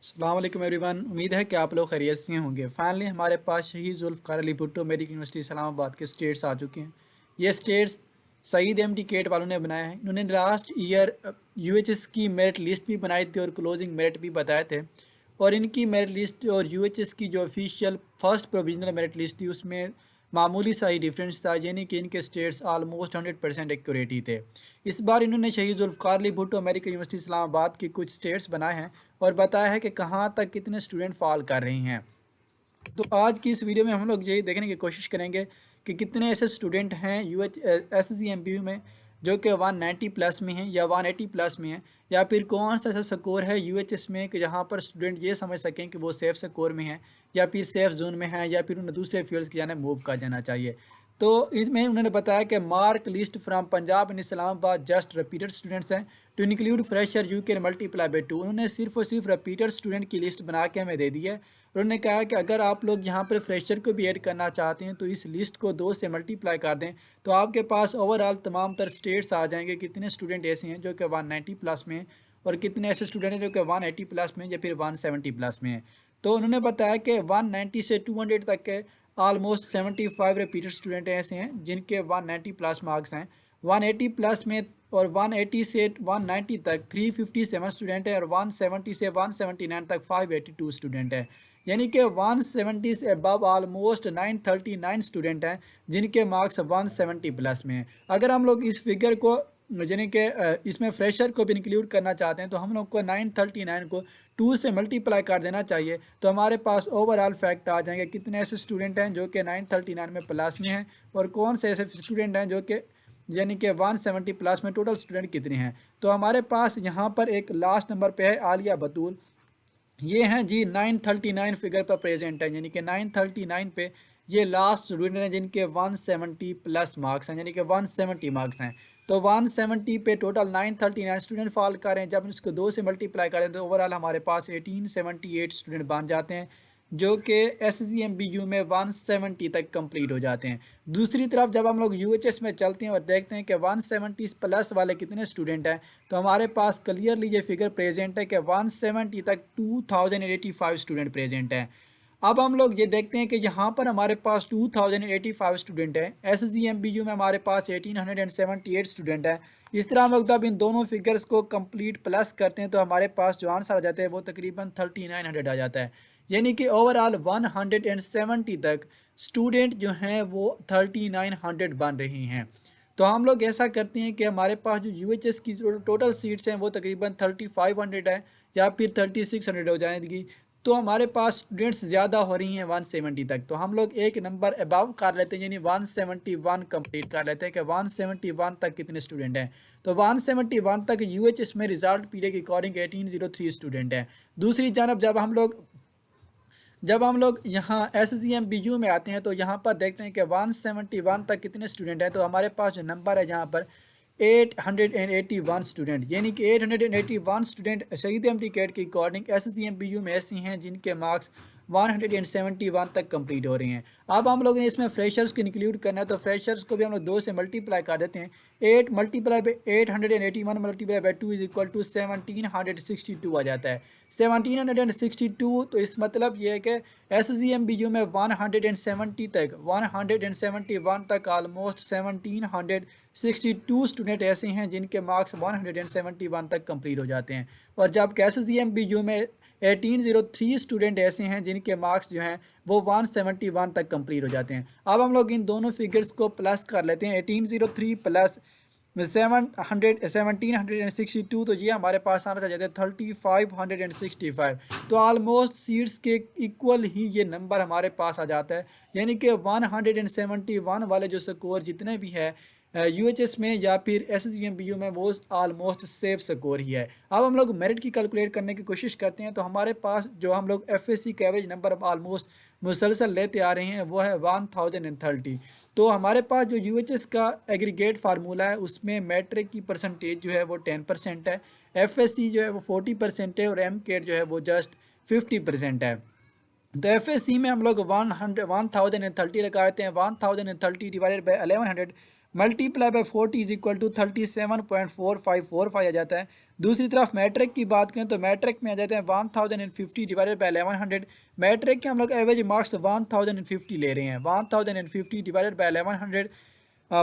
अस्सलाम वालेकुम एवरीवन। उम्मीद है कि आप लोग खैरियत से होंगे। फाइनली हमारे पास शहीद जुल्फ़िकार अली भुट्टो मेडिकल यूनिवर्सिटी इस्लामाबाद के स्टेट्स आ चुके हैं। ये स्टेट्स सईद एमडी केट वालों ने बनाया है। इन्होंने लास्ट ईयर यूएचएस की मेरिट लिस्ट भी बनाई थी और क्लोजिंग मेरिट भी बताए थे। और इनकी मेरिट लिस्ट और यूएचएस की जो official first provisional merit list थी उसमें मामूली सा ही डिफरेंस था, यानी कि इनके स्टेट्स आलमोस्ट 100% एक्यूरेट ही थे। इस बार इन्होंने शहीद जुल्फ़िकार अली भुट्टो मेडिकल यूनिवर्सिटी इस्लामाबाद के कुछ स्टेट्स बनाए हैं और बताया है कि कहाँ तक कितने स्टूडेंट फॉल कर रही हैं। तो आज की इस वीडियो में हम लोग यही देखने की कोशिश करेंगे कि कितने ऐसे स्टूडेंट हैं SSCMBU में जो कि 190 प्लस में हैं या 180 प्लस में हैं, या फिर कौन सा ऐसा स्कोर है यूएचएस में कि जहाँ पर स्टूडेंट ये समझ सकें कि वो सेफ स्कोर में हैं या फिर सेफ जोन में हैं या फिर उन्हें दूसरे फील्ड्स की जाने मूव कर जाना चाहिए। तो इसमें उन्होंने बताया कि mark list from Punjab and Islamabad just repeated students हैं to include fresher you can multiply by 2। उन्होंने सिर्फ और सिर्फ रिपीटेड स्टूडेंट की लिस्ट बना के हमें दे दी है। उन्होंने कहा कि अगर आप लोग यहाँ पर फ्रेशर को भी ऐड करना चाहते हैं तो इस लिस्ट को 2 से मल्टीप्लाई कर दें तो आपके पास ओवरऑल तमाम तर स्टेट्स आ जाएंगे। कितने स्टूडेंट ऐसे हैं जो कि 190 प्लस में हैं और कितने ऐसे स्टूडेंट हैं जो कि 180 प्लस में या फिर 170 प्लस में हैं। तो उन्होंने बताया कि 190 से 200 तक के ऑलमोस्ट 75 रिपीटेड स्टूडेंट ऐसे हैं जिनके 190 प्लस मार्क्स हैं। 180 प्लस में और 180 से 190 तक 357 स्टूडेंट है और 170 से 179 तक 582 स्टूडेंट है। यानी कि 170 से अबव ऑलमोस्ट 939 स्टूडेंट हैं जिनके मार्क्स 170 प्लस में हैं। अगर हम लोग इस फिगर को यानी कि इसमें फ्रेशर को भी इंक्लूड करना चाहते हैं तो हम लोग को 939 को 2 से मल्टीप्लाई कर देना चाहिए तो हमारे पास ओवरऑल फैक्ट आ जाएंगे कितने ऐसे स्टूडेंट हैं जो कि 939 में प्लस में हैं और कौन से ऐसे स्टूडेंट हैं जो कि यानी कि 170 प्लस में टोटल स्टूडेंट कितने हैं। तो हमारे पास यहाँ पर एक लास्ट नंबर पे है आलिया बतूल। ये हैं जी 939 फिगर पर प्रेजेंट है, यानी कि 939 पे ये लास्ट स्टूडेंट हैं जिनके 170 प्लस मार्क्स हैं, यानी कि 170 मार्क्स हैं। तो 170 पे टोटल 939 स्टूडेंट फॉल कर रहे हैं। जब इसको 2 से मल्टीप्लाई करें तो ओवरऑल हमारे पास 1878 स्टूडेंट बन जाते हैं जो कि SSCMBU में 170 तक कंप्लीट हो जाते हैं। दूसरी तरफ जब हम लोग UHS में चलते हैं और देखते हैं कि 170 प्लस वाले कितने स्टूडेंट हैं तो हमारे पास क्लियरली ये फिगर प्रेजेंट है कि 170 तक 2085 स्टूडेंट प्रेजेंट हैं। अब हम लोग ये देखते हैं कि यहाँ पर हमारे पास 2085 स्टूडेंट हैं, SSCMBU में हमारे पास 1878 स्टूडेंट हैं। इस तरह हम लोग जब इन दोनों फिगर्स को कंप्लीट प्लस करते हैं तो हमारे पास जो आंसर आ जाता है वो तकरीबन 3900 आ जाता है। यानी कि ओवरऑल 170 तक स्टूडेंट जो हैं वो 3900 बन रही हैं। तो हम लोग ऐसा करते हैं कि हमारे पास जो UHS की टोटल सीट्स हैं वो तकरीबन 3500 है या फिर 3600 हो जाएगी। तो हमारे पास स्टूडेंट्स ज़्यादा हो रही हैं 170 तक। तो हम लोग एक नंबर अबव कर लेते हैं यानी 171 कंप्लीट कर लेते हैं कि 171 तक कितने स्टूडेंट हैं। तो 171 तक UHS में रिजल्ट पीरियड के अकॉर्डिंग 1803 स्टूडेंट हैं। दूसरी जानब जब हम लोग यहाँ SSCMBU में आते हैं तो यहाँ पर देखते हैं कि 171 तक कितने स्टूडेंट हैं। तो हमारे पास जो नंबर है यहाँ पर 881 स्टूडेंट, यानी कि 881 स्टूडेंट शहीद एमडी कैट के अकॉर्डिंग SSCMBU में ऐसी हैं जिनके मार्क्स 171 तक कंप्लीट हो रहे हैं। अब हम लोग ने इसमें फ्रेशर्स को इंक्लूड करना है तो फ्रेशर्स को भी हम लोग 2 से मल्टीप्लाई कर देते हैं। 8 multiply by 881 multiply by 2 is equal to 1762 आ जाता है। 1762 तो इस मतलब ये है कि SSCMBU में 171 तक ऑलमोस्ट 1762 स्टूडेंट ऐसे हैं जिनके मार्क्स 171 तक कंप्लीट हो जाते हैं। और जबकि SSCMBU में 1803 स्टूडेंट ऐसे हैं जिनके मार्क्स जो हैं वो 171 तक कंप्लीट हो जाते हैं। अब हम लोग इन दोनों फिगर्स को प्लस कर लेते हैं। 1803 प्लस 1762 तो ये हमारे पास आना जाते हैं 3565। तो ऑलमोस्ट सीट्स के इक्वल ही ये नंबर हमारे पास आ जाता है, यानी कि 171 वाले जो स्कोर जितने भी है UHS में या फिर SSCMBU में वो ऑलमोस्ट सेफ स्कोर ही है। अब हम लोग मेरिट की कैलकुलेट करने की कोशिश करते हैं तो हमारे पास जो हम लोग FSC का एवरेज नंबर ऑलमोस्ट मुसलसल लेते आ रहे हैं वो है 1030। तो हमारे पास जो UHS का एग्रीगेट फार्मूला है उसमें मैट्रिक की परसेंटेज जो है वो 10% है, FSC जो है वो 40% है और MCAT जो है वो जस्ट 50% है। तो FSC में हम लोग 1030 लगाते हैं। 1030 divided by 1100 multiply by 40 is equal to 37.4545 आ जाता है। दूसरी तरफ मैट्रिक की बात करें तो मैट्रिक में आ जाते हैं 1050 डिवाइडेड बाय 1100। मैट्रिक के हम लोग एवरेज मार्क्स 1050 ले रहे हैं, 1050 divided by 1100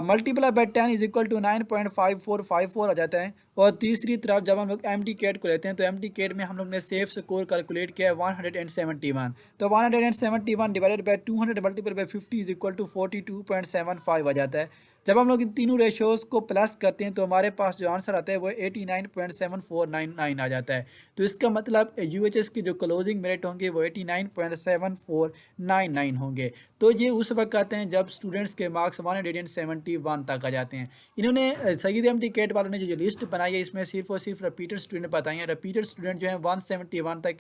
multiply by 10 is equal to 9.5454 आ जाता है। और तीसरी तरफ जब हम लोग एम डी केट को लेते हैं तो एम डी केट में हम लोग ने सेफ स्कोर कैलकुलेट किया है 171। तो 171 divided by 200 multiply by 50 is equal to 42.75 आ जाता है। जब हम लोग इन तीनों रेशोज़ को प्लस करते हैं तो हमारे पास जो आंसर आता है वो 89.7499 आ जाता है। तो इसका मतलब यूएचएस की जो क्लोजिंग मेरिट होंगे वो 89.7499 होंगे। तो ये उस वक्त आते हैं जब स्टूडेंट्स के मार्क्स 171 तक आ जाते हैं। इन्होंने सईद एमटी केट वालों ने जो लिस्ट बनाई है इसमें सिर्फ और सिर्फ रिपीटेड स्टूडेंट बताए हैं। रिपीटेड स्टूडेंट जो है 171 तक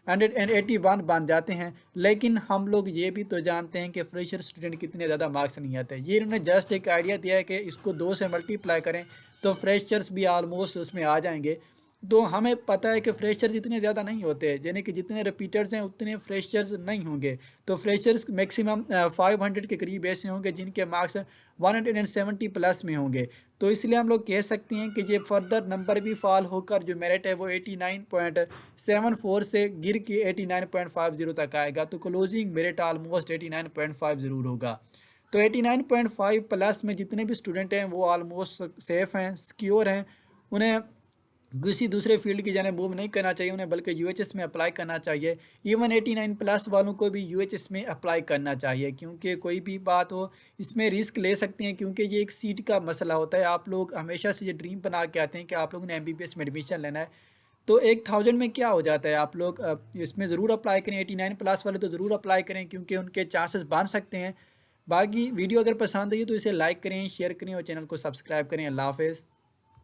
181 बन जाते हैं। लेकिन हम लोग ये भी तो जानते हैं कि फ्रेशर स्टूडेंट कितने ज़्यादा मार्क्स नहीं आते। ये इन्होंने जस्ट एक आइडिया दिया है कि इसको 2 से मल्टीप्लाई करें तो फ्रेशर्स भी आलमोस्ट उसमें आ जाएंगे। तो हमें पता है कि फ्रेशर्स इतने ज़्यादा नहीं होते, यानी कि जितने रिपीटर्स हैं उतने फ्रेशर्स नहीं होंगे। तो फ्रेशर्स मैक्सिमम 500 के करीब ऐसे होंगे जिनके मार्क्स 170 प्लस में होंगे। तो इसलिए हम लोग कह सकते हैं कि ये फर्दर नंबर भी फॉल होकर जो मेरिट है वो 89.74 से गिर के 89.50 तक आएगा। तो क्लोजिंग मेरिट ऑलमोस्ट 89.5 ज़रूर होगा। तो 89.5 प्लस में जितने भी स्टूडेंट हैं वो ऑलमोस्ट सेफ़ हैं, सिक्योर हैं। उन्हें किसी दूसरे फील्ड की जाने मूव नहीं करना चाहिए उन्हें, बल्कि यूएचएस में अप्लाई करना चाहिए। इवन 89 प्लस वालों को भी यूएचएस में अप्लाई करना चाहिए, क्योंकि कोई भी बात हो इसमें रिस्क ले सकते हैं, क्योंकि ये एक सीट का मसला होता है। आप लोग हमेशा से ये ड्रीम बना के आते हैं कि आप लोगों ने एमबीबीएस में एडमिशन लेना है, तो 1000 में क्या हो जाता है। आप लोग इसमें ज़रूर अप्लाई करें। 89 प्लस वाले तो ज़रूर अप्लाई करें क्योंकि उनके चांसेस बन सकते हैं। बाकी वीडियो अगर पसंद आई तो इसे लाइक करें, शेयर करें और चैनल को सब्सक्राइब करें। अल्लाह हाफ़िज़।